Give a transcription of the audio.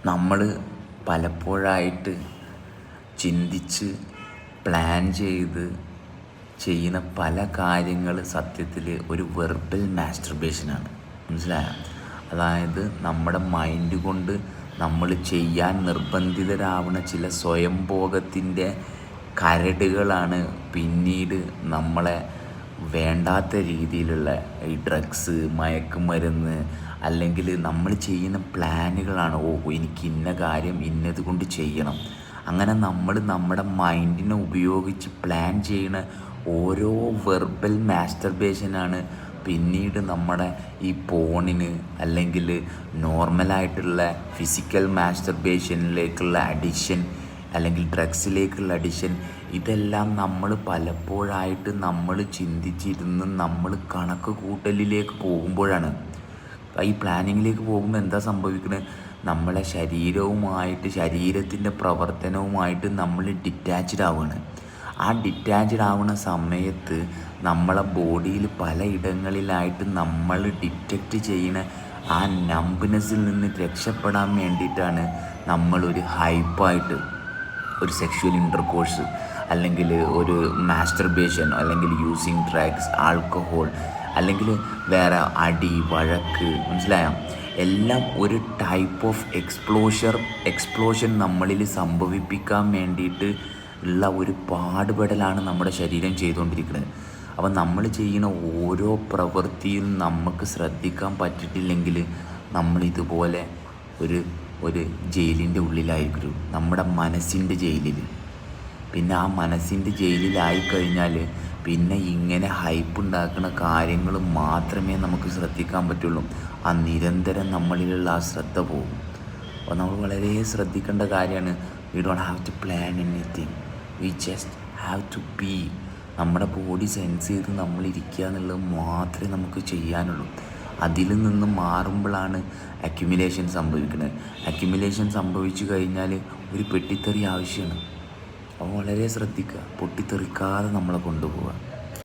നമ്മൾ പലപ്പോഴായിട്ട് ചിന്തിച്ച് പ്ലാൻ ചെയ്ത് ചെയ്യുന്ന പല കാര്യങ്ങൾ സത്യത്തിൽ ഒരു വെർബൽ മാസ്റ്റർബേഷനാണ്. മനസ്സിലായോ? അതായത് നമ്മുടെ മൈൻഡ് കൊണ്ട് നമ്മൾ ചെയ്യാൻ നിർബന്ധിതരാവുന്ന ചില സ്വയംഭോഗത്തിൻ്റെ കരടുകളാണ് പിന്നീട് നമ്മളെ വേണ്ടാത്ത രീതിയിലുള്ള ഈ ഡ്രഗ്സ്, മയക്കുമരുന്ന്, അല്ലെങ്കിൽ നമ്മൾ ചെയ്യുന്ന പ്ലാനുകളാണ്. എനിക്ക് ഇന്ന കാര്യം ഇന്നത് കൊണ്ട് ചെയ്യണം. അങ്ങനെ നമ്മൾ നമ്മുടെ മൈൻഡിനെ ഉപയോഗിച്ച് പ്ലാൻ ചെയ്യുന്ന ഓരോ വെർബൽ മാസ്റ്റർബേഷനാണ് പിന്നീട് നമ്മുടെ ഈ പോണിന് അല്ലെങ്കിൽ നോർമലായിട്ടുള്ള ഫിസിക്കൽ മാസ്റ്റർബേഷനിലേക്കുള്ള അഡിഷൻ അല്ലെങ്കിൽ ഡ്രഗ്സിലേക്കുള്ള അഡിഷൻ. ഇതെല്ലാം നമ്മൾ പലപ്പോഴായിട്ട് നമ്മൾ ചിന്തിച്ചിരുന്ന് നമ്മൾ കണക്ക് കൂട്ടലിലേക്ക് പോകുമ്പോഴാണ്. ഈ പ്ലാനിങ്ങിലേക്ക് പോകുമ്പോൾ എന്താ സംഭവിക്കുന്നത്? നമ്മളെ ശരീരത്തിൻ്റെ പ്രവർത്തനവുമായിട്ട് നമ്മൾ ഡിറ്റാച്ച്ഡ് ആവുകയാണ്. ആ ഡിറ്റാച്ച്ഡ് ആവുന്ന സമയത്ത് നമ്മളെ ബോഡിയിൽ പലയിടങ്ങളിലായിട്ട് നമ്മൾ ഡിറ്റക്റ്റ് ചെയ്യുന്ന ആ നംബ്നെസ്സിൽ നിന്ന് രക്ഷപ്പെടാൻ വേണ്ടിയിട്ടാണ് നമ്മളൊരു ഹൈപ്പായിട്ട് ഒരു സെക്ഷുവൽ ഇൻ്റർകോഴ്സ് അല്ലെങ്കിൽ ഒരു മാസ്റ്റർബേഷൻ അല്ലെങ്കിൽ യൂസിങ് ഡ്രഗ്സ്, ആൽക്കഹോൾ അല്ലെങ്കിൽ വേറെ അടി, വഴക്ക്, മനസ്സിലായോ? എല്ലാം ഒരു ടൈപ്പ് ഓഫ് എക്സ്പ്ലോഷൻ നമ്മളിൽ സംഭവിപ്പിക്കാൻ വേണ്ടിയിട്ട് ഉള്ള ഒരു പാടുപെടലാണ് നമ്മുടെ ശരീരം ചെയ്തുകൊണ്ടിരിക്കുന്നത്. അപ്പം നമ്മൾ ചെയ്യുന്ന ഓരോ പ്രവൃത്തിയും നമുക്ക് ശ്രദ്ധിക്കാൻ പറ്റിയിട്ടില്ലെങ്കിൽ നമ്മളിതുപോലെ ഒരു ജയിലിൻ്റെ ഉള്ളിലായിരിക്കും, നമ്മുടെ മനസ്സിൻ്റെ ജയിലിൽ. പിന്നെ ആ മനസ്സിൻ്റെ ജയിലിലായിക്കഴിഞ്ഞാൽ പിന്നെ ഇങ്ങനെ ഹൈപ്പ് ഉണ്ടാക്കുന്ന കാര്യങ്ങൾ മാത്രമേ നമുക്ക് ശ്രദ്ധിക്കാൻ പറ്റുള്ളൂ. ആ നിരന്തരം നമ്മളിലുള്ള ആ ശ്രദ്ധ പോകും. അപ്പോൾ നമ്മൾ വളരെ ശ്രദ്ധിക്കേണ്ട കാര്യമാണ്. We don't have to plan anything, we just have to be. നമ്മുടെ ബോഡി സെൻസ് ചെയ്ത് നമ്മളിരിക്കുക എന്നുള്ളത് മാത്രമേ നമുക്ക് ചെയ്യാനുള്ളൂ. അതിൽ നിന്ന് മാറുമ്പോഴാണ് അക്യുമുലേഷൻ സംഭവിക്കുന്നത്. അക്യുമുലേഷൻ സംഭവിച്ചു കഴിഞ്ഞാൽ ഒരു പെട്ടിത്തെറി ആവശ്യമാണ്. അപ്പോൾ വളരെ ശ്രദ്ധിക്കുക, പൊട്ടിത്തെറിക്കാതെ നമ്മളെ കൊണ്ടുപോവുക.